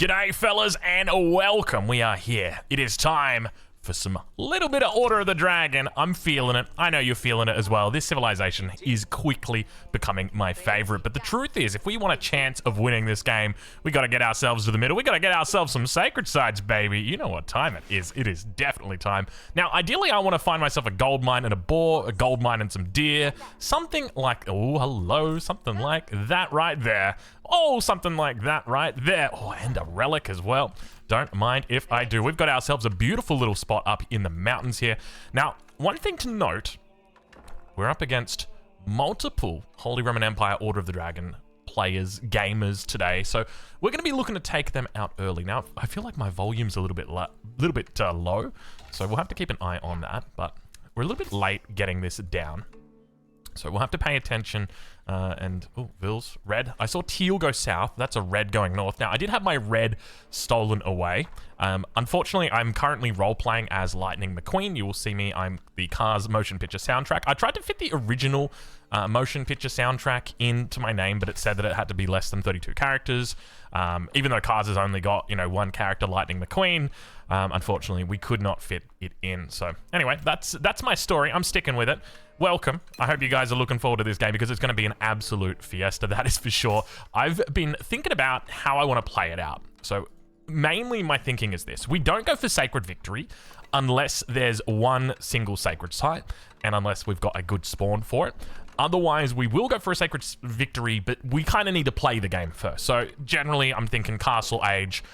G'day fellas and welcome. We are here. It is time for some little bit of Order of the Dragon. I'm feeling it. I know you're feeling it as well. This civilization is quickly becoming my favorite. But the truth is, if we want a chance of winning this game, we got to get ourselves to the middle. We got to get ourselves some sacred sites, baby. You know what time it is. It is definitely time. Now, ideally, I want to find myself a gold mine and a boar, a gold mine and some deer. Something like, oh, hello, something like that right there. Oh, something like that right there. Oh, and a relic as well. Don't mind if I do. We've got ourselves a beautiful little spot up in the mountains here. Now, one thing to note, we're up against multiple Holy Roman Empire Order of the Dragon players, gamers today. So we're going to be looking to take them out early. Now, I feel like my volume's a little bit low, so we'll have to keep an eye on that. But we're a little bit late getting this down. So we'll have to pay attention. Oh, Vils, red. I saw teal go south. That's a red going north. Now, I did have my red stolen away. Unfortunately, I'm currently role-playing as Lightning McQueen. You will see me. I'm the Cars motion picture soundtrack. I tried to fit the original motion picture soundtrack into my name, but it said that it had to be less than 32 characters. Even though Cars has only got, one character, Lightning McQueen, unfortunately, we could not fit it in. So, anyway, that's my story. I'm sticking with it. Welcome. I hope you guys are looking forward to this game because it's going to be an absolute fiesta, that is for sure. I've been thinking about how I want to play it out. So, mainly my thinking is this. We don't go for Sacred Victory unless there's one single sacred site and unless we've got a good spawn for it. Otherwise, we will go for a Sacred Victory, but we kind of need to play the game first. So, generally, I'm thinking Castle Age.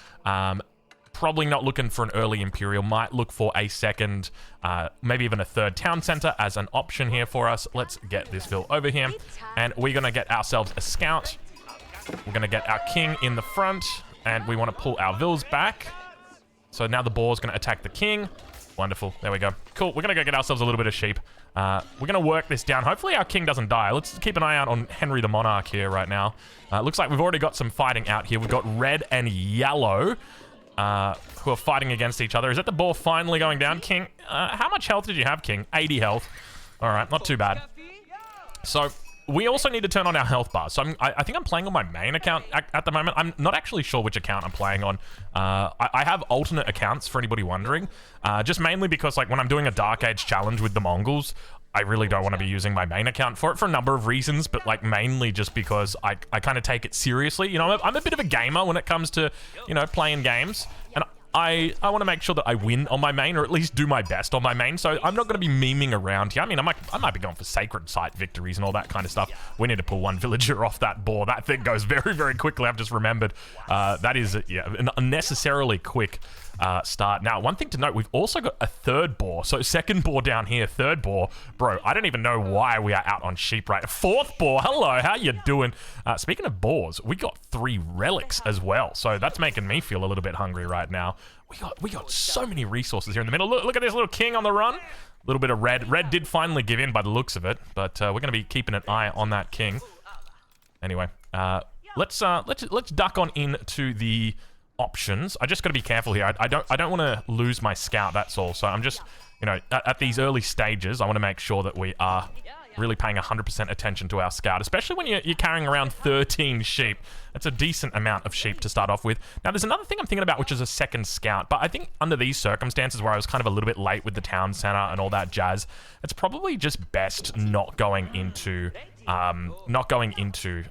Probably not looking for an early Imperial. Might look for a second, maybe even a third town center as an option here for us. Let's get this Vil over here. And we're going to get ourselves a scout. We're going to get our king in the front. And we want to pull our Vils back. So now the boar's going to attack the king. Wonderful. There we go. Cool. We're going to go get ourselves a little bit of sheep. We're going to work this down. Hopefully our king doesn't die. Let's keep an eye out on Henry the Monarch here right now. Looks like we've already got some fighting out here. We've got red and yellow. Who are fighting against each other. Is that the boar finally going down? King, how much health did you have, King? 80 health. All right, not too bad. So, we also need to turn on our health bars. So, I think I'm playing on my main account at the moment. I'm not actually sure which account I'm playing on. I have alternate accounts for anybody wondering. Just mainly because, when I'm doing a Dark Age challenge with the Mongols, I really don't want to be using my main account for it for a number of reasons, but mainly just because I kind of take it seriously. I'm a bit of a gamer when it comes to, playing games, and I want to make sure that I win on my main, or at least do my best on my main, so I'm not going to be memeing around here. I mean, I might be going for sacred site victories and all that kind of stuff. We need to pull one villager off that boar. That thing goes very, very quickly. I've just remembered. That is, an unnecessarily quick start. Now, one thing to note, we've also got a third boar. So second boar down here, third boar. Bro, I don't even know why we are out on sheep right. Fourth boar, hello, how you doing? Speaking of boars, we got 3 relics as well. So that's making me feel a little bit hungry right now. We got so many resources here in the middle. Look at this little king on the run. A little bit of red. Red did finally give in by the looks of it, but we're going to be keeping an eye on that king. Anyway, let's duck on into the options. I just got to be careful here. I don't want to lose my scout, that's all. So I'm just, at these early stages, I want to make sure that we are really paying 100% attention to our scout, especially when you're carrying around 13 sheep. That's a decent amount of sheep to start off with. Now, there's another thing I'm thinking about, which is a second scout, but I think under these circumstances where I was kind of a little bit late with the town center and all that jazz, it's probably just best not going into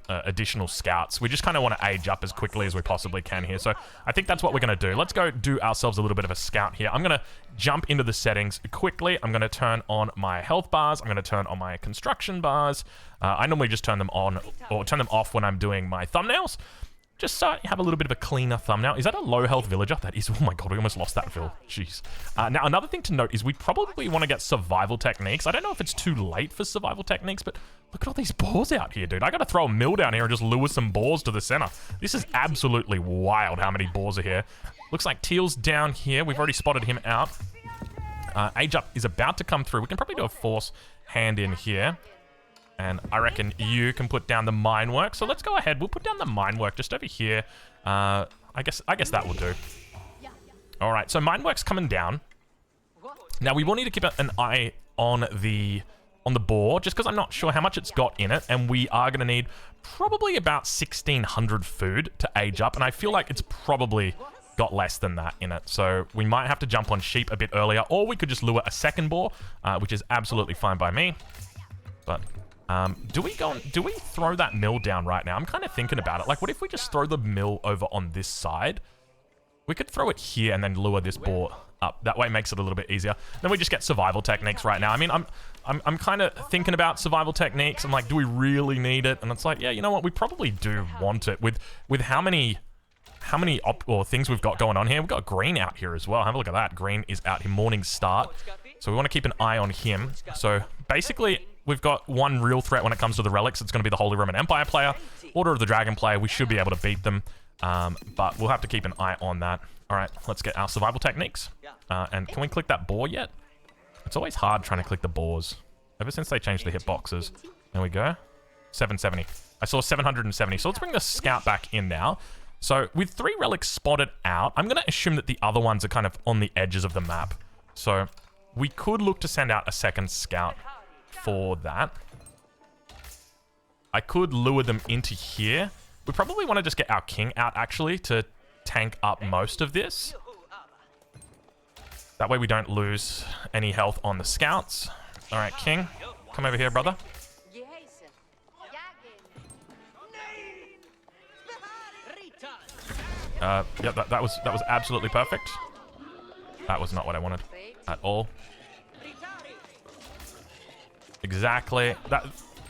additional scouts. We just kind of want to age up as quickly as we possibly can here. So I think that's what we're going to do. Let's go do ourselves a little bit of a scout here. I'm going to jump into the settings quickly. I'm going to turn on my health bars. I'm going to turn on my construction bars. I normally just turn them on or turn them off when I'm doing my thumbnails. Just so you have a little bit of a cleaner thumbnail. Is that a low health villager? That is, oh my god, we almost lost that Vil. Jeez. Now, another thing to note is we probably want to get survival techniques. I don't know if it's too late for survival techniques, but look at all these boars out here, dude. I gotta throw a mill down here and just lure some boars to the center. This is absolutely wild how many boars are here. Looks like Teal's down here. We've already spotted him out. Age Up is about to come through. We can probably do a force hand in here. And I reckon you can put down the mine work. So let's go ahead. We'll put down the mine work just over here. I guess that will do. All right, so mine work's coming down. Now we will need to keep an eye on the on the boar, just because I'm not sure how much it's got in it, and we are going to need probably about 1,600 food to age up, and I feel like it's probably got less than that in it, so we might have to jump on sheep a bit earlier, or we could just lure a second boar, which is absolutely fine by me. But do we throw that mill down right now? I'm kind of thinking about it. Like, what if we just throw the mill over on this side? We could throw it here and then lure this boar up. That way it makes it a little bit easier. Then we just get survival techniques right now. I mean, I'm kind of thinking about survival techniques. I'm like, do we really need it? And it's like, yeah, you know what? We probably do want it with how many things we've got going on here. We've got green out here as well. Have a look at that. Green is out here. Morning start. So we want to keep an eye on him. So basically, we've got one real threat when it comes to the relics. It's going to be the Holy Roman Empire player. Order of the Dragon player. We should be able to beat them. But we'll have to keep an eye on that. All right, let's get our survival techniques. And can we click that boar yet? It's always hard trying to click the boars. Ever since they changed the hitboxes. There we go. 770. I saw 770. So let's bring the scout back in now. So with 3 relics spotted out, I'm going to assume that the other ones are kind of on the edges of the map. So we could look to send out a second scout for that. I could lure them into here. We probably want to just get our king out, actually, to tank up most of this. That way we don't lose any health on the scouts. All right, king, come over here, brother. Yeah, that was absolutely perfect. That was not what I wanted at all. Exactly.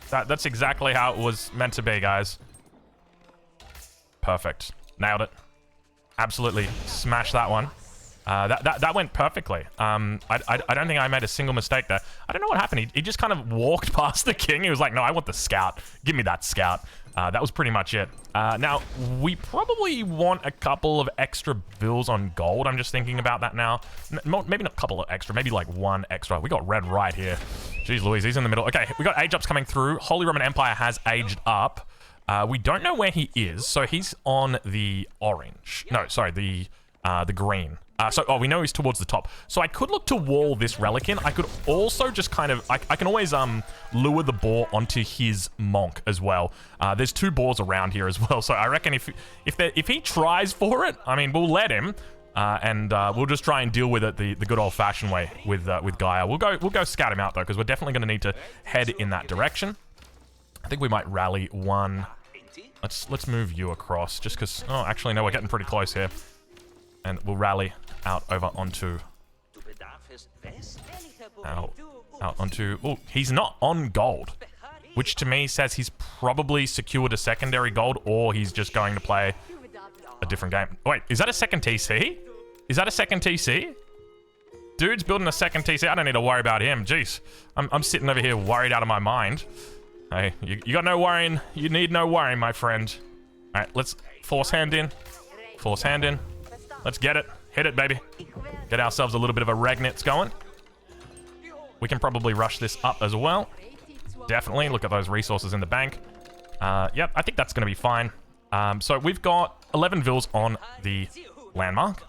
That's exactly how it was meant to be, guys. Perfect. Nailed it. Absolutely smashed that one. That went perfectly. I don't think I made a single mistake there. I don't know what happened. He just kind of walked past the king. He was like, no, I want the scout. Give me that scout. That was pretty much it. Now, we probably want a couple of extra bills on gold. I'm just thinking about that now. Maybe not a couple of extra. Maybe like 1 extra. We got red right here. Jeez Louise, he's in the middle. Okay, we got age ups coming through. Holy Roman Empire has aged up. We don't know where he is. So he's on the orange. No, sorry, the green. We know he's towards the top. So I could look to wall this relic in. I could also just kind of... I can always lure the boar onto his monk as well. There's 2 boars around here as well. So I reckon if he tries for it, I mean, we'll let him. And we'll just try and deal with it the good old-fashioned way with Gaia. We'll go scout him out, though, because we're definitely going to need to head in that direction. I think we might rally one... Let's move you across, just because... Oh, actually, no, we're getting pretty close here. And we'll rally out over onto... Out onto... Oh, he's not on gold. Which to me says he's probably secured a secondary gold, or he's just going to play a different game. Wait, is that a second TC? Is that a second TC? Dude's building a second TC. I don't need to worry about him. Jeez. I'm sitting over here worried out of my mind. Hey, you got no worrying. You need no worrying, my friend. All right, let's force hand in. Force hand in. Let's get it. Hit it, baby. Get ourselves a little bit of a Regnitz going. We can probably rush this up as well. Definitely. Look at those resources in the bank. Yep, I think that's going to be fine. So we've got 11 vills on the landmark.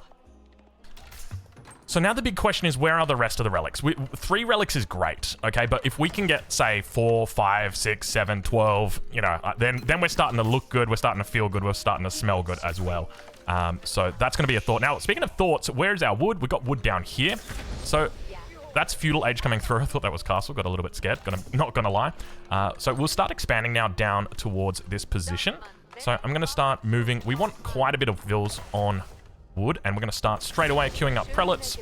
So now the big question is, where are the rest of the relics? 3 relics is great, okay? But if we can get, say, 4, 5, 6, 7, 12, you know, then we're starting to look good. We're starting to feel good. We're starting to smell good as well. So that's going to be a thought. Now, speaking of thoughts, where's our wood? We've got wood down here. So that's feudal age coming through. I thought that was castle. Got a little bit scared. Not going to lie. So we'll start expanding now down towards this position. So I'm going to start moving. We want quite a bit of vills on wood, and we're going to start straight away queuing up prelates.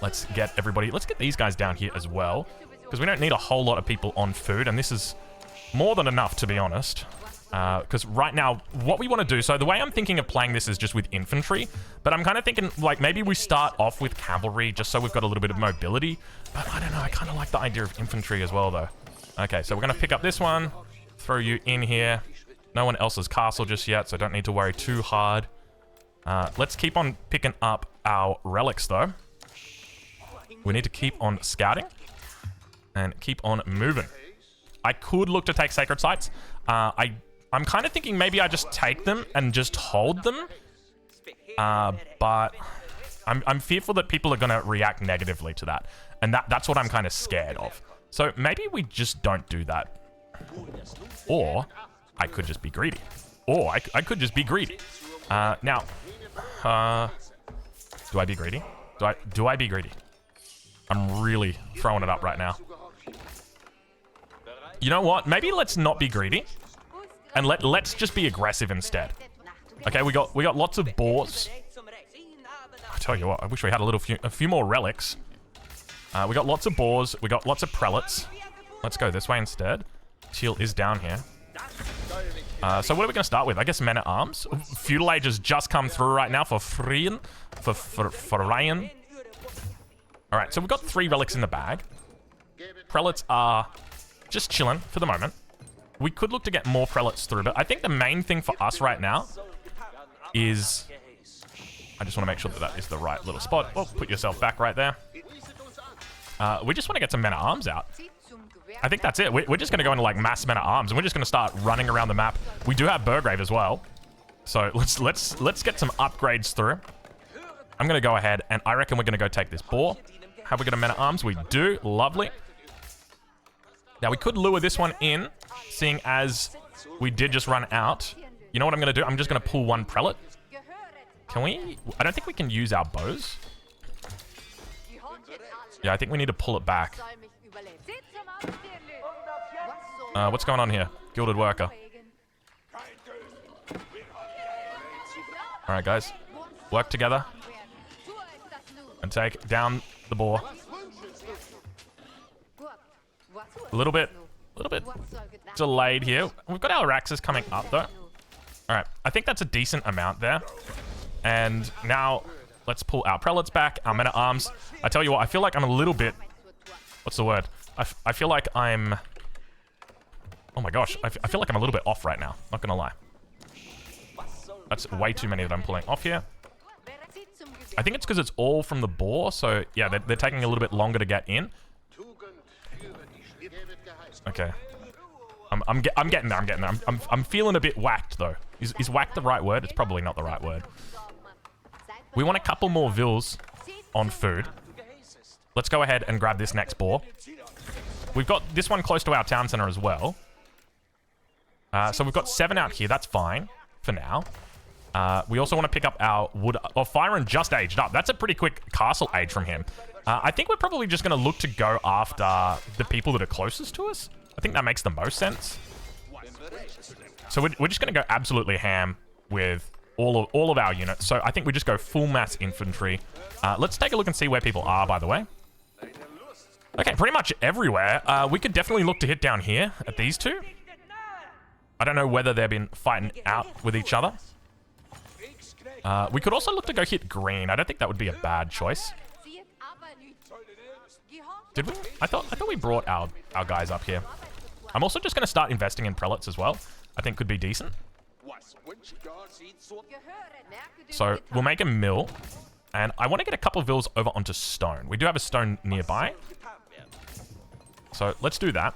Let's get everybody... Let's get these guys down here as well, because we don't need a whole lot of people on food, and this is more than enough, to be honest. Because right now, what we want to do... So the way I'm thinking of playing this is just with infantry, but I'm kind of thinking, like, maybe we start off with cavalry, just so we've got a little bit of mobility. But I don't know, I kind of like the idea of infantry as well, though. Okay, so we're going to pick up this one, throw you in here. No one else's castle just yet, so don't need to worry too hard. Let's keep on picking up our relics, though. We need to keep on scouting and keep on moving. I could look to take sacred sites. I'm kind of thinking maybe I just take them and just hold them. But I'm fearful that people are going to react negatively to that. And that's what I'm kind of scared of. So maybe we just don't do that. Or I could just be greedy. Or I could just be greedy. Now, do I be greedy? Do I be greedy? I'm really throwing it up right now. You know what? Maybe let's not be greedy. And let's just be aggressive instead. Okay, we got lots of boars. I tell you what, I wish we had a few more relics. We got lots of boars. We got lots of prelates. Let's go this way instead. Teal is down here. So what are we going to start with? I guess men-at-arms. Feudal age has just come through right now for Frien. For Ryan. Alright, so we've got 3 relics in the bag. Prelates are just chilling for the moment. We could look to get more prelates through, but I think the main thing for us right now is... I just want to make sure that that is the right little spot. Oh, put yourself back right there. We just want to get some men-at-arms out. I think that's it. We're just going to go into like mass men-at-arms, and we're just going to start running around the map. We do have Burgrave as well, so let's get some upgrades through. I'm going to go ahead, and I reckon we're going to go take this boar. Have we got a men-at-arms? We do. Lovely. Now we could lure this one in, seeing as we did just run out. You know what I'm going to do? I'm just going to pull 1 prelate. Can we? I don't think we can use our bows. Yeah, I think we need to pull it back. What's going on here? Gilded worker. Alright, guys. Work together. And take down the boar. A little bit delayed here. We've got our Araxes coming up, though. Alright, I think that's a decent amount there. And now, let's pull our prelates back, our men-at-arms. I tell you what, I feel like I'm a little bit... What's the word? I feel like I'm... Oh my gosh, I feel like I'm a little bit off right now. Not gonna lie. That's way too many that I'm pulling off here. I think it's because it's all from the boar, so yeah, they're taking a little bit longer to get in. Okay. I'm getting there, I'm getting there. I'm feeling a bit whacked, though. Is whacked the right word? It's probably not the right word. We want a couple more vills on food. Let's go ahead and grab this next boar. We've got this one close to our town center as well. So we've got 7 out here. That's fine for now. We also want to pick up our wood. Oh, Fyron just aged up. That's a pretty quick castle age from him. I think we're probably just going to look to go after the people that are closest to us. I think that makes the most sense. So we're just going to go absolutely ham with all of our units. So I think we just go full mass infantry. Let's take a look and see where people are, by the way. Okay, pretty much everywhere. We could definitely look to hit down here at these two. I don't know whether they've been fighting out with each other. We could also look to go hit green. I don't think that would be a bad choice. Did we? I thought we brought our guys up here. I'm also just going to start investing in prelates as well. I think could be decent. So we'll make a mill. And I want to get a couple of vills over onto stone. We do have a stone nearby. So let's do that.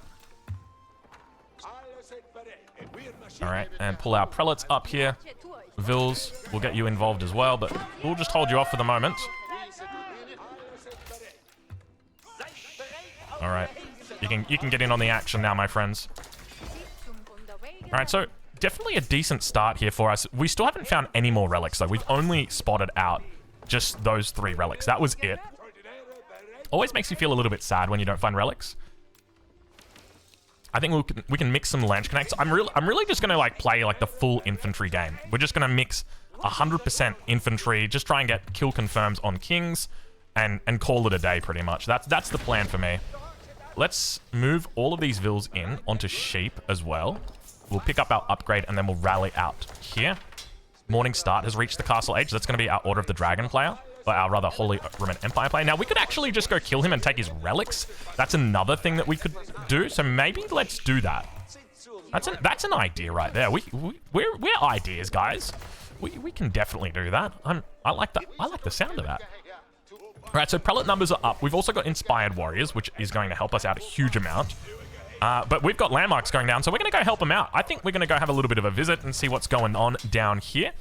Alright, and pull our prelates up here. Vills, we'll get you involved as well, but we'll just hold you off for the moment. Alright, you can get in on the action now, my friends. Alright, so definitely a decent start here for us. We still haven't found any more relics, though. We've only spotted out just those 3 relics. That was it. Always makes you feel a little bit sad when you don't find relics. I think we can mix some Lance Connects. I'm really just gonna like play like the full infantry game. We're just gonna mix 100% infantry, just try and get kill confirms on kings, and call it a day pretty much. That's the plan for me. Let's move all of these vills in onto sheep as well. We'll pick up our upgrade and then we'll rally out here. Morning Start has reached the castle age. That's gonna be our Order of the Dragon player. Or our rather Holy Roman Empire player. Now, we could actually just go kill him and take his relics. That's another thing that we could do. So maybe let's do that. That's an idea right there. We're ideas, guys. We can definitely do that. I like the sound of that. All right, so prelate numbers are up. We've also got Inspired Warriors, which is going to help us out a huge amount. But we've got landmarks going down, so we're going to go help them out. I think we're going to go have a little bit of a visit and see what's going on down here.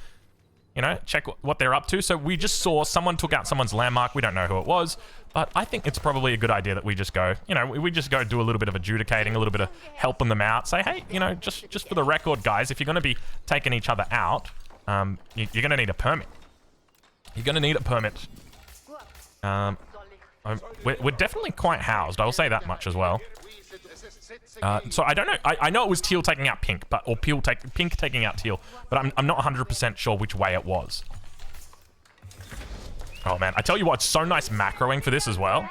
You know, check what they're up to. So we just saw someone took out someone's landmark. We don't know who it was, but I think it's probably a good idea that we just go, you know, we just go do a little bit of adjudicating, a little bit of helping them out. Say, hey, you know, just for the record, guys, if you're going to be taking each other out, you're going to need a permit. You're going to need a permit. We're definitely quite housed. I will say that much as well. So I don't know. I know it was teal taking out pink, or pink taking out teal, but I'm not 100% sure which way it was. Oh man, I tell you what, it's so nice macroing for this as well.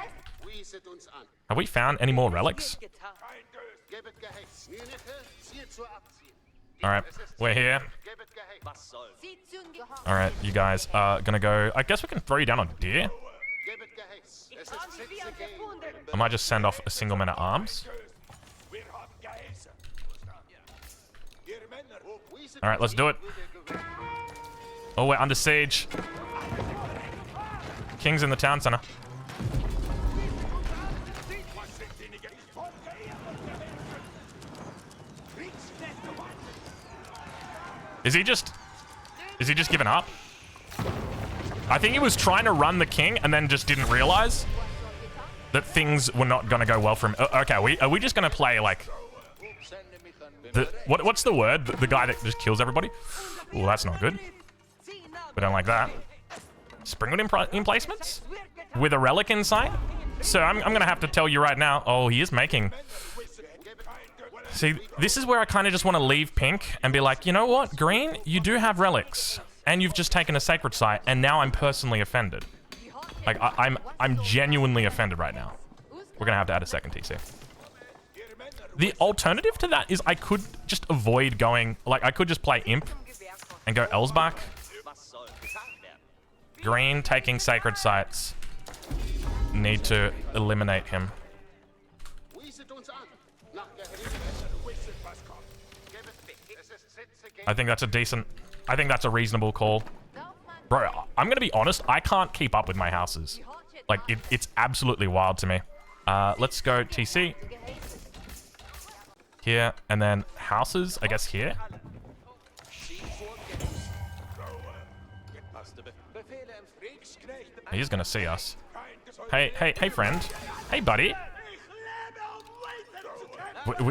Have we found any more relics? All right, we're here. All right, you guys are gonna go. I guess we can throw you down on deer. I might just send off a single man at arms. All right, let's do it. Oh, we're under siege. King's in the town center. Is he just giving up? I think he was trying to run the king and then just didn't realize that things were not going to go well for him. Okay, are we just going to play like... what's the word? The guy that just kills everybody? Oh, that's not good. We don't like that. Springwood emplacements? With a relic inside? So I'm going to have to tell you right now. Oh, he is making... See, this is where I kind of just want to leave pink and be like, you know what, green, you do have relics. And you've just taken a sacred site, and now I'm personally offended. Like, I'm genuinely offended right now. We're going to have to add a second TC. The alternative to that is I could just avoid going... Like, I could just play Imp and go Elsbach. Green taking sacred sites. Need to eliminate him. I think that's a decent... I think that's a reasonable call. Bro, I'm going to be honest. I can't keep up with my houses. Like, it's absolutely wild to me. Let's go TC. Here, and then houses, I guess here. He's gonna see us. Hey, friend. Hey, buddy.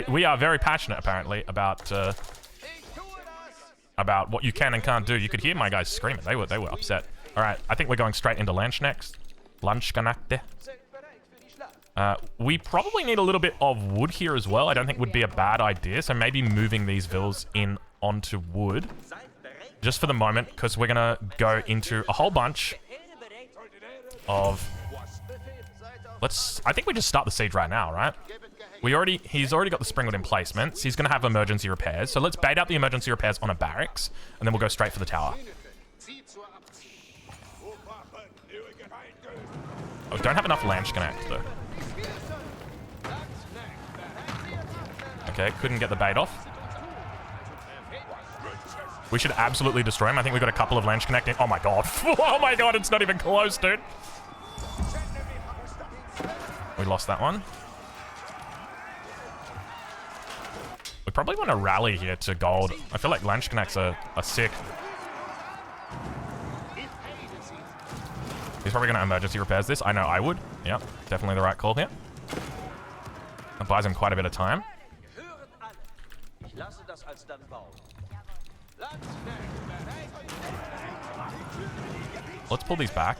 We are very passionate, apparently, about what you can and can't do. You could hear my guys screaming. They were upset. All right, I think we're going straight into lunch next. Lunchkanakte. We probably need a little bit of wood here as well. I don't think would be a bad idea. So maybe moving these villas in onto wood. Just for the moment, because we're going to go into a whole bunch of... I think we just start the siege right now, right? He's already got the Springwood emplacements. He's going to have emergency repairs. So let's bait out the emergency repairs on a barracks. And then we'll go straight for the tower. Oh, don't have enough Landsknecht, though. Okay, couldn't get the bait off. We should absolutely destroy him. I think we've got a couple of Landsknecht in. Oh my god. Oh my god, it's not even close, dude. We lost that one. We probably want to rally here to gold. I feel like Landsknechts are sick. He's probably going to emergency repairs this. I know I would. Yeah, definitely the right call here. That buys him quite a bit of time. Let's pull these back.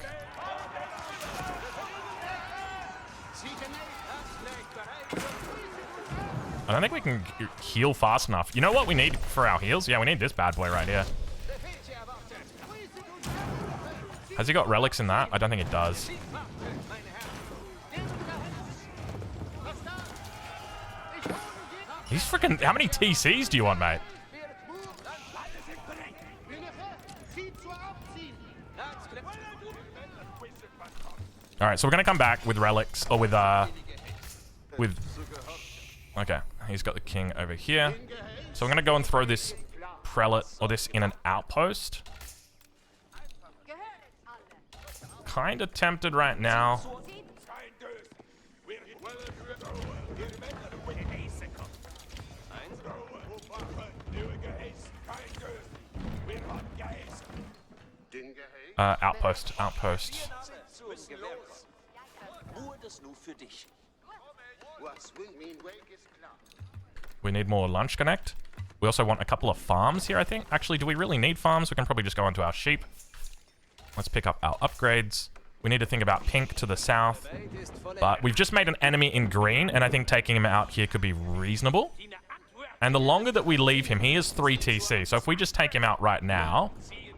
I don't think we can heal fast enough. You know what we need for our heals? Yeah, we need this bad boy right here. Has he got relics in that? I don't think it does. He's freaking... How many TCs do you want, mate? Alright, so we're going to come back with relics, or with... Okay, he's got the king over here. So we're going to go and throw this prelate, or this in an outpost. Kind of tempted right now. Outpost. Outpost. We need more lunch connect. We also want a couple of farms here, I think. Actually, do we really need farms? We can probably just go onto our sheep. Let's pick up our upgrades. We need to think about pink to the south. But we've just made an enemy in green, and I think taking him out here could be reasonable. And the longer that we leave him, he is 3 TC. So if we just take him out right now,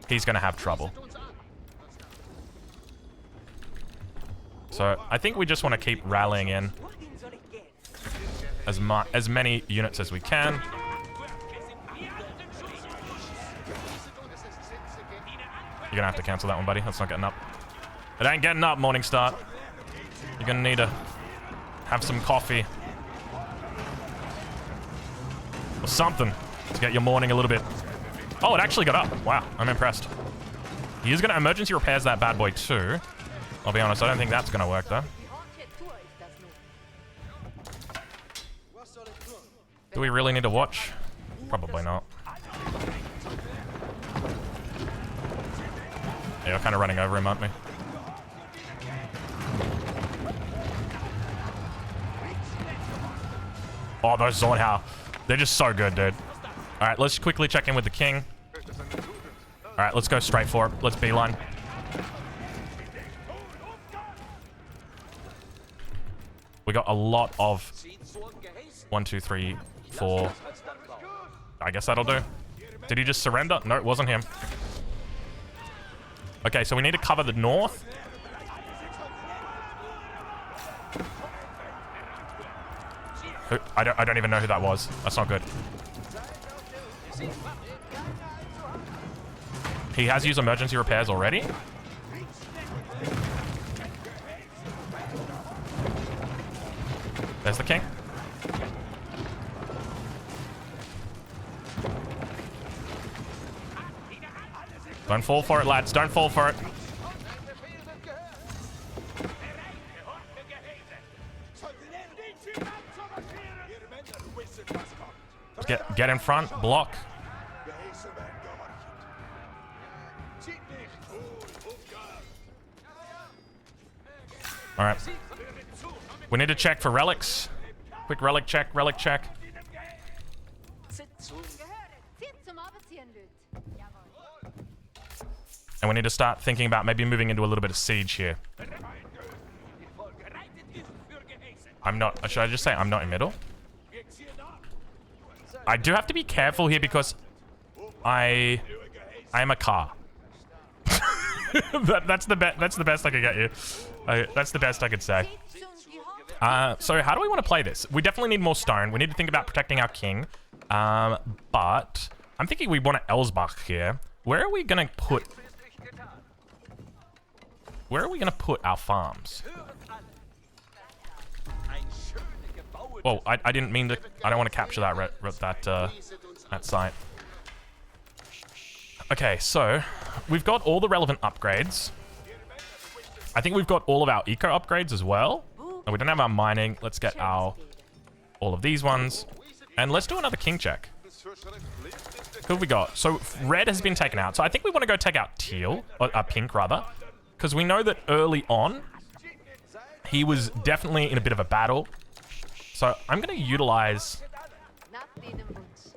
he's going to have trouble. So I think we just want to keep rallying in as many units as we can. You're gonna have to cancel that one, buddy. That's not getting up. It ain't getting up, morning start. You're gonna need to have some coffee. Or something to get your morning a little bit. Oh, it actually got up. Wow, I'm impressed. He is gonna emergency repairs that bad boy too. I'll be honest, I don't think that's gonna work though. Do we really need to watch? Probably not. Yeah, we're kind of running over him, aren't we? Oh, those Zornhau. They're just so good, dude. Alright, let's quickly check in with the king. Alright, let's go straight for it. Let's beeline. We got a lot of... 1, 2, 3, 4. I guess that'll do. Did he just surrender? No, it wasn't him. Okay, so we need to cover the north. I don't even know who that was. That's not good. He has used emergency repairs already. There's the king. Don't fall for it, lads. Don't fall for it. Get in front. Block. All right. We need to check for relics. Quick relic check. Relic check. And we need to start thinking about maybe moving into a little bit of siege here. I'm not... Should I just say I'm not in middle? I do have to be careful here because I am a car. That's the best I could get you. That's the best I could say. So how do we want to play this? We definitely need more stone. We need to think about protecting our king. But I'm thinking we want to Elsbach here. Where are we going to put... Where are we going to put our farms? Well, I didn't mean to... I don't want to capture that site. Okay, so we've got all the relevant upgrades. I think we've got all of our eco upgrades as well. And we don't have our mining. Let's get all of these ones. And let's do another king check. Who have we got? So red has been taken out. So I think we want to go take out teal, or pink rather. Because we know that early on, he was definitely in a bit of a battle. So I'm going to utilize...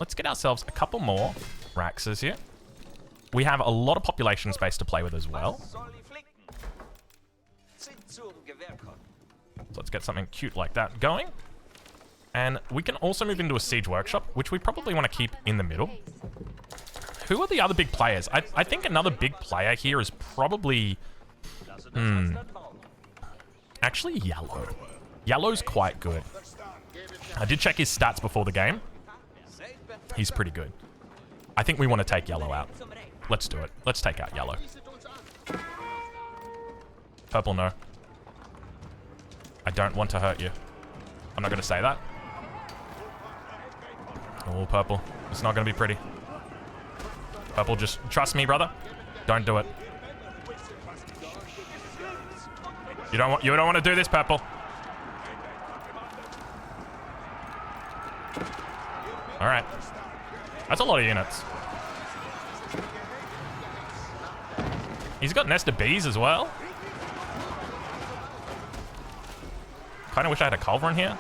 Let's get ourselves a couple more Raxes here. We have a lot of population space to play with as well. So let's get something cute like that going. And we can also move into a siege workshop, which we probably want to keep in the middle. Who are the other big players? I think another big player here is probably... Actually, Yellow. Yellow's quite good. I did check his stats before the game. He's pretty good. I think we want to take Yellow out. Let's do it. Let's take out Yellow. Purple, no. I don't want to hurt you. I'm not going to say that. Oh, Purple. It's not going to be pretty. Purple, just trust me, brother. Don't do it. You don't want to do this, Purple. All right. That's a lot of units. He's got nested bees as well. Kind of wish I had a culverin here.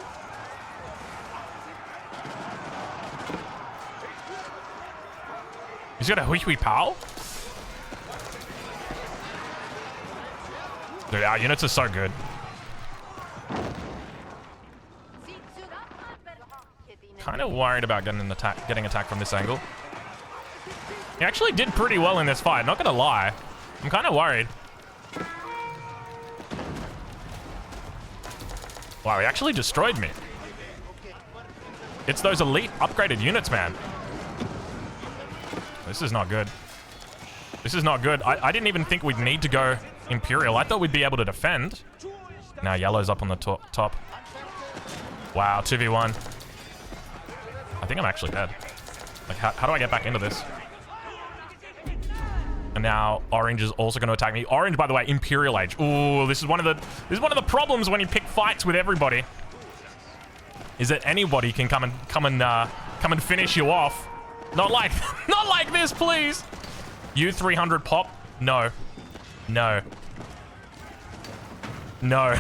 He's got a hui hui pow. Dude, our units are so good. Kind of worried about getting attacked from this angle. He actually did pretty well in this fight, not gonna lie. I'm kind of worried. Wow, he actually destroyed me. It's those elite upgraded units, man. This is not good. This is not good. I didn't even think we'd need to go Imperial. I thought we'd be able to defend. Now yellow's up on the top. Wow, 2v1. I think I'm actually dead. Like, how do I get back into this? And now orange is also going to attack me. Orange, by the way, Imperial Age. Ooh, this is one of the problems when you pick fights with everybody. Is that anybody can come and finish you off. Not like this, please. You 300 pop? No. No. No.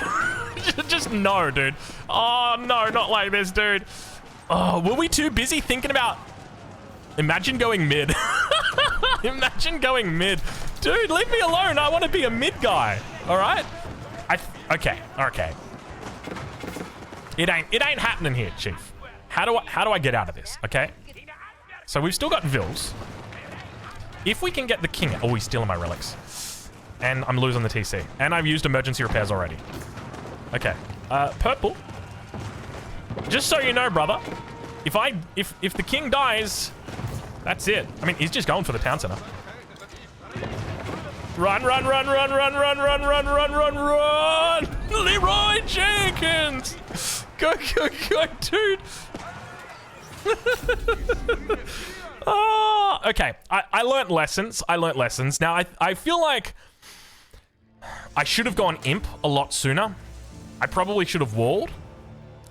Just no, dude. Oh, no, not like this, dude. Oh, were we too busy thinking about... Imagine going mid. Imagine going mid. Dude, leave me alone. I want to be a mid guy. All right? Okay. It ain't happening here, Chief. How do I get out of this? Okay? So we've still got Vils. If we can get the king... Oh, he's stealing my relics. And I'm losing the TC. And I've used emergency repairs already. Okay. Purple. Just so you know, brother. If the king dies... That's it. I mean, he's just going for the town center. Run. Leroy Jenkins. Go, dude. Oh, okay. I learnt lessons. Now, I feel like I should have gone imp a lot sooner. I probably should have walled.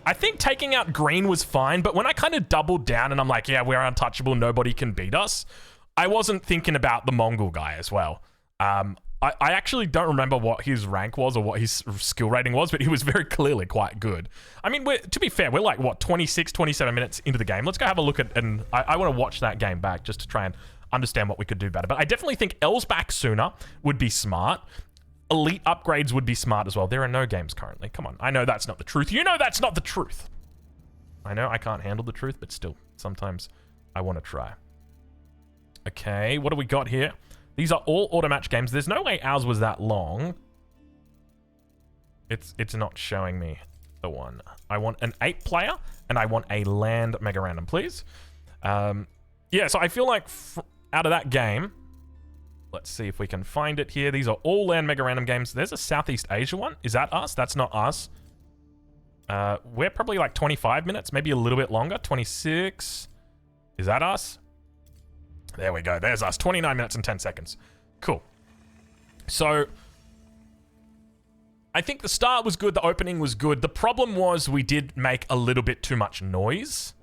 I think taking out green was fine, but when I kind of doubled down and I'm like, yeah, we're untouchable, nobody can beat us, I wasn't thinking about the Mongol guy as well. I actually don't remember what his rank was or what his skill rating was, but he was very clearly quite good. I mean, to be fair, we're like, what, 26, 27 minutes into the game. Let's go have a look at, and I want to watch that game back just to try and understand what we could do better. But I definitely think L's back sooner would be smart. Elite upgrades would be smart as well. There are no games currently. Come on. I know that's not the truth. You know that's not the truth. I know I can't handle the truth, but still, sometimes I want to try. Okay, what do we got here? These are all auto match games. There's no way ours was that long. It's not showing me the one. I want an 8-player, and I want a land mega random, please. Yeah, so I feel like out of that game... Let's see if we can find it here. These are all land mega random games. There's a Southeast Asia one. Is that us? That's not us. We're probably like 25 minutes, maybe a little bit longer. 26. Is that us? There we go. There's us. 29 minutes and 10 seconds. Cool. So, I think the start was good. The opening was good. The problem was we did make a little bit too much noise.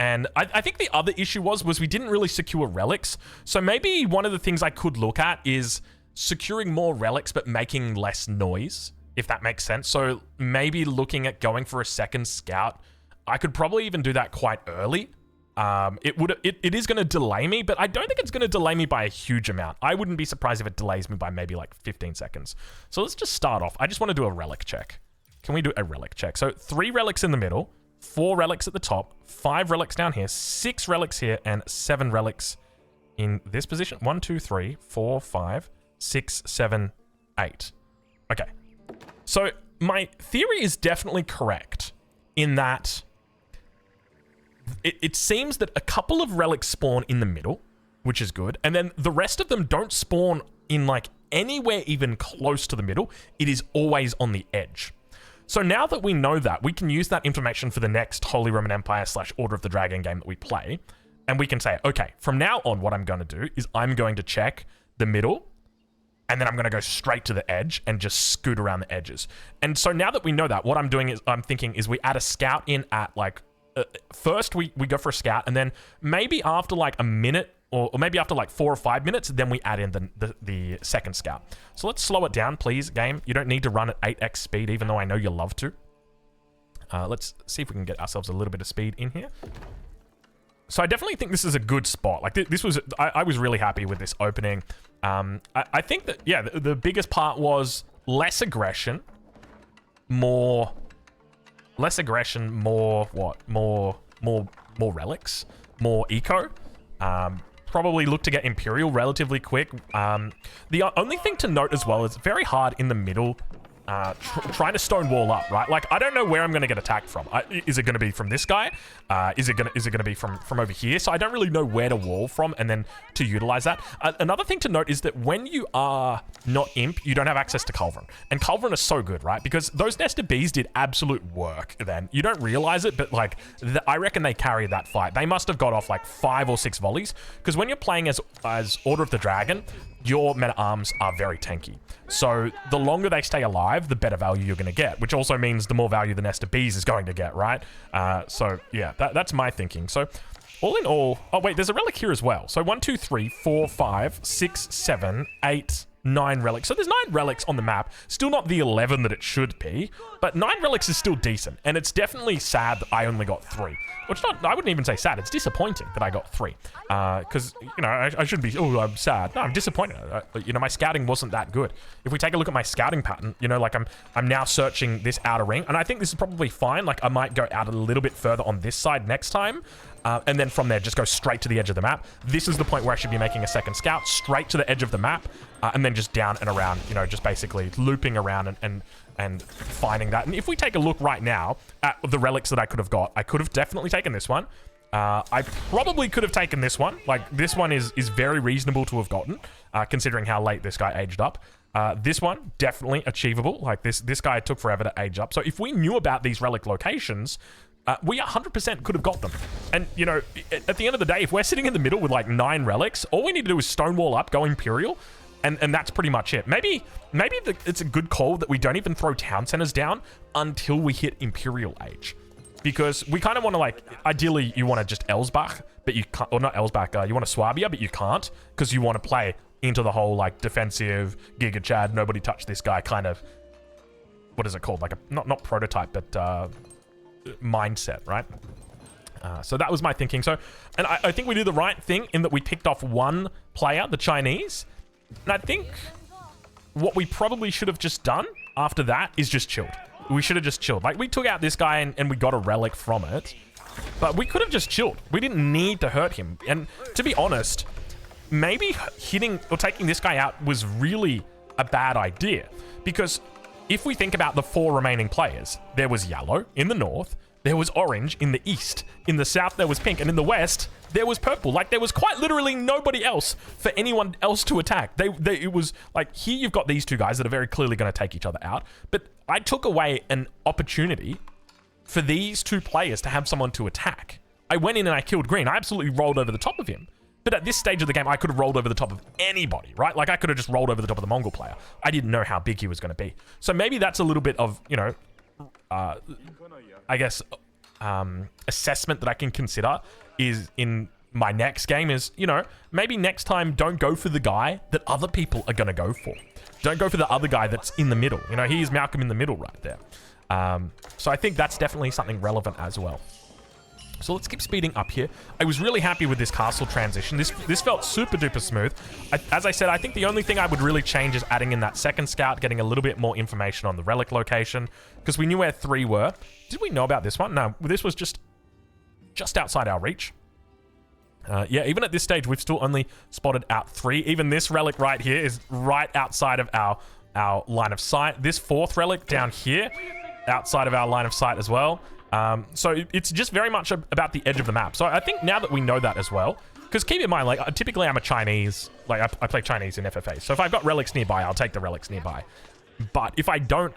And I think the other issue was we didn't really secure relics. So maybe one of the things I could look at is securing more relics but making less noise, if that makes sense. So maybe looking at going for a second scout. I could probably even do that quite early. It is going to delay me, but I don't think it's going to delay me by a huge amount. I wouldn't be surprised if it delays me by maybe like 15 seconds. So let's just start off. I just want to do a relic check. Can we do a relic check? So 3 relics in the middle. 4 relics at the top, 5 relics down here, 6 relics here, and 7 relics in this position. 1, 2, 3, 4, 5, 6, 7, 8. Okay. So my theory is definitely correct in that it seems that a couple of relics spawn in the middle, which is good, and then the rest of them don't spawn in like anywhere even close to the middle. It is always on the edge. So now that we know that, we can use that information for the next Holy Roman Empire / Order of the Dragon game that we play. And we can say, okay, from now on, what I'm going to do is I'm going to check the middle, and then I'm going to go straight to the edge and just scoot around the edges. And so now that we know that, what I'm thinking is we add a scout in at like, first we go for a scout, and then maybe after like a minute or maybe after like 4 or 5 minutes, then we add in the second scout. So let's slow it down, please, game. You don't need to run at 8x speed, even though I know you love to. Let's see if we can get ourselves a little bit of speed in here. So I definitely think this is a good spot. Like this was, I was really happy with this opening. I think that, yeah, the biggest part was less aggression, more what? More relics, more eco. Probably look to get Imperial relatively quick. The only thing to note as well is very hard in the middle, trying to stonewall up, right? Like, I don't know where I'm going to get attacked from. Is it going to be from this guy? Is it going to be from over here? So I don't really know where to wall from and then to utilize that. Another thing to note is that when you are not imp, you don't have access to Culverin. And Culverin is so good, right? Because those nested bees did absolute work then. You don't realize it, but like, I reckon they carried that fight. They must have got off like 5 or 6 volleys. Because when you're playing as Order of the Dragon, your meta arms are very tanky. So the longer they stay alive, the better value you're going to get, which also means the more value the nest of bees is going to get, right? So yeah, that's my thinking. So all in all, oh wait, there's a relic here as well. So 1, 2, 3, 4, 5, 6, 7, 8, 9 relics. So there's 9 relics on the map. Still not the 11 that it should be, but 9 relics is still decent. And it's definitely sad that I only got 3. Which not, I wouldn't even say sad. It's disappointing that I got 3. Because, you know, I shouldn't be, oh, I'm sad. No, I'm disappointed. You know, my scouting wasn't that good. If we take a look at my scouting pattern, you know, like I'm now searching this outer ring. And I think this is probably fine. Like, I might go out a little bit further on this side next time. And then from there, just go straight to the edge of the map. This is the point where I should be making a second scout, straight to the edge of the map, and then just down and around, you know, just basically looping around and finding that. And if we take a look right now at the relics that I could have got, I could have definitely taken this one. I probably could have taken this one. Like, this one is very reasonable to have gotten, considering how late this guy aged up. This one, definitely achievable. Like, this guy took forever to age up. So if we knew about these relic locations, we 100% could have got them. And, you know, at the end of the day, if we're sitting in the middle with like 9 relics, all we need to do is stonewall up, go Imperial, and that's pretty much it. Maybe it's a good call that we don't even throw town centers down until we hit Imperial age. Because we kind of want to, like, ideally you want to just Elsbach, but you can't, or not Elsbach, you want to Swabia, but you can't, because you want to play into the whole, like, defensive, Giga Chad, nobody touch this guy kind of, what is it called? Like, a, not prototype, but, mindset, right? So that was my thinking. So, and I think we did the right thing in that we picked off one player, the Chinese. And I think what we probably should have just done after that is just chilled. We should have just chilled. Like, we took out this guy and we got a relic from it, but we could have just chilled. We didn't need to hurt him. And to be honest, maybe hitting or taking this guy out was really a bad idea, because if we think about the 4 remaining players, there was yellow in the north, there was orange in the east, in the south there was pink, and in the west there was purple. Like, there was quite literally nobody else for anyone else to attack. It was like, here you've got these 2 guys that are very clearly going to take each other out, but I took away an opportunity for these 2 players to have someone to attack. I went in and I killed green. I absolutely rolled over the top of him. But at this stage of the game, I could have rolled over the top of anybody, right? Like, I could have just rolled over the top of the Mongol player. I didn't know how big he was going to be. So maybe that's a little bit of, you know, I guess, assessment that I can consider is in my next game is, you know, maybe next time don't go for the guy that other people are going to go for. Don't go for the other guy that's in the middle. You know, he's Malcolm in the middle right there. So I think that's definitely something relevant as well. So let's keep speeding up here. I was really happy with this castle transition. This felt super duper smooth. As I said, I think the only thing I would really change is adding in that second scout, getting a little bit more information on the relic location, because we knew where 3 were. Did we know about this one? No, this was just outside our reach. Yeah, even at this stage, we've still only spotted out 3. Even this relic right here is right outside of our line of sight. This 4th relic down here, outside of our line of sight as well. So it's just very much about the edge of the map. So I think now that we know that as well, because keep in mind, like, typically I'm a Chinese, like, I play Chinese in FFA. So if I've got relics nearby, I'll take the relics nearby. But if I don't,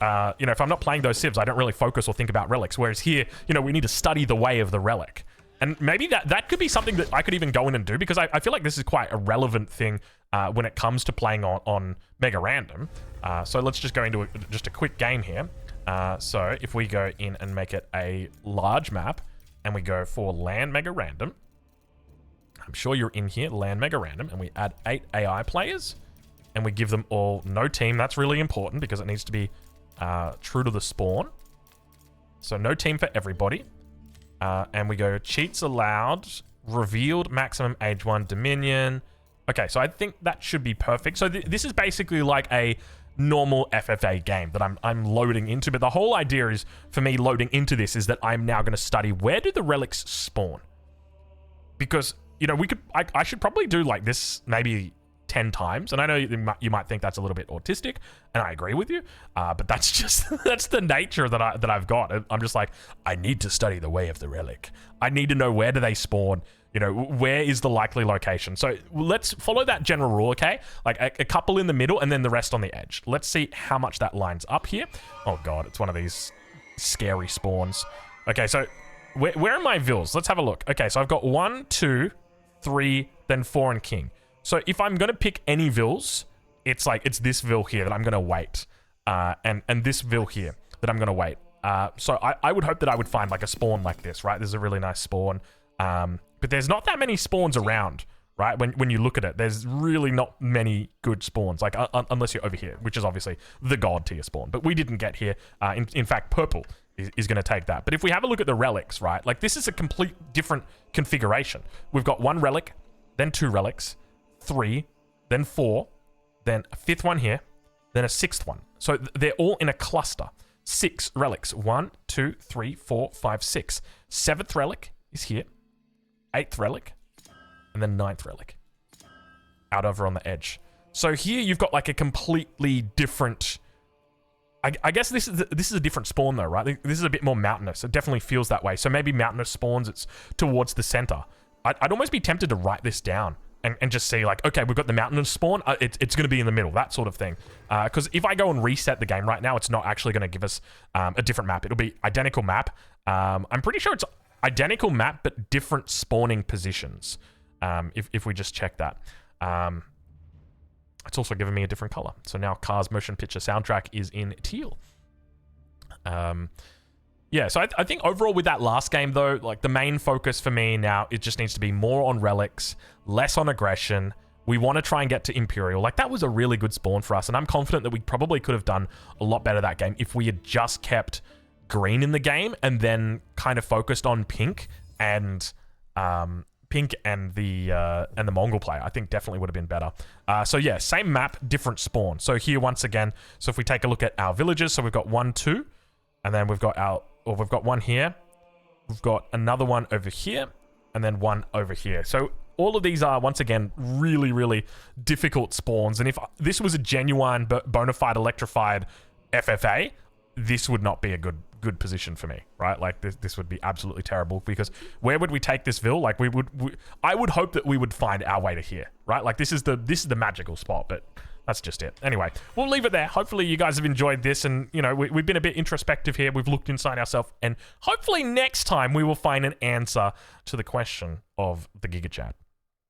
you know, if I'm not playing those civs, I don't really focus or think about relics. Whereas here, you know, we need to study the way of the relic. And maybe that could be something that I could even go in and do, because I feel like this is quite a relevant thing when it comes to playing on Mega Random. So let's just go into just a quick game here. So if we go in and make it a large map and we go for land Mega Random, I'm sure you're in here, land mega random, and we add 8 AI players, and we give them all no team. That's really important because it needs to be true to the spawn. So no team for everybody. And we go cheats allowed, revealed maximum age 1 Dominion. Okay, so I think that should be perfect. So this is basically like a normal FFA game that I'm loading into, but the whole idea is for me loading into this is that I'm now going to study where do the relics spawn, because you know I should probably do like this maybe 10 times, and I know you might think that's a little bit autistic, and I agree with you, but that's just that's the nature that I've got. I'm just like, I need to study the way of the relic. I need to know where do they spawn. You know, where is the likely location? So let's follow that general rule, okay? Like a couple in the middle and then the rest on the edge. Let's see how much that lines up here. Oh god, it's one of these scary spawns. Okay, so where are my vills? Let's have a look. Okay, so I've got 1, 2, 3, then 4 and king. So if I'm going to pick any vills, it's this vill here that I'm going to wait. And this vill here that I'm going to wait. So I would hope that I would find like a spawn like this, right? This is a really nice spawn. But there's not that many spawns around, right? When you look at it, there's really not many good spawns, like unless you're over here, which is obviously the god tier spawn. But we didn't get here. In fact, purple is going to take that. But if we have a look at the relics, right? Like this is a complete different configuration. We've got 1 relic, then 2 relics, 3, then 4, then a 5th one here, then a 6th one. So they're all in a cluster. 6 relics. 1, 2, 3, 4, 5, 6. 7th relic is here. 8th relic, and then 9th relic out over on the edge. So here you've got like a completely different, I guess this is a different spawn though, right? This is a bit more mountainous. It definitely feels that way. So maybe mountainous spawns, it's towards the center. I'd almost be tempted to write this down and just see like, okay, we've got the mountainous spawn. It's going to be in the middle, that sort of thing. Because if I go and reset the game right now, it's not actually going to give us a different map. It'll be identical map. I'm pretty sure it's identical map, but different spawning positions. If we just check that. It's also giving me a different color. So now Cars Motion Picture soundtrack is in teal. Yeah, so I think overall with that last game though, like the main focus for me now, it just needs to be more on relics, less on aggression. We want to try and get to Imperial. Like that was a really good spawn for us, and I'm confident that we probably could have done a lot better that game if we had just kept green in the game and then kind of focused on pink and the Mongol player. I think definitely would have been better. So yeah, same map, different spawn. So here once again, so if we take a look at our villages, so we've got 1, 2, and then we've got we've got 1 here, we've got another one over here, and then 1 over here. So all of these are once again really, really difficult spawns. And if this was a genuine bona fide electrified FFA, this would not be a good position for me, right? Like this would be absolutely terrible, because where would we take this vill? Like I would hope that we would find our way to here, right? Like this is the magical spot, but that's just it. Anyway, we'll leave it there. Hopefully you guys have enjoyed this, and you know, we've been a bit introspective here. We've looked inside ourselves, and hopefully next time we will find an answer to the question of the Giga Chat.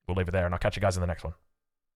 We'll leave it there, and I'll catch you guys in the next one.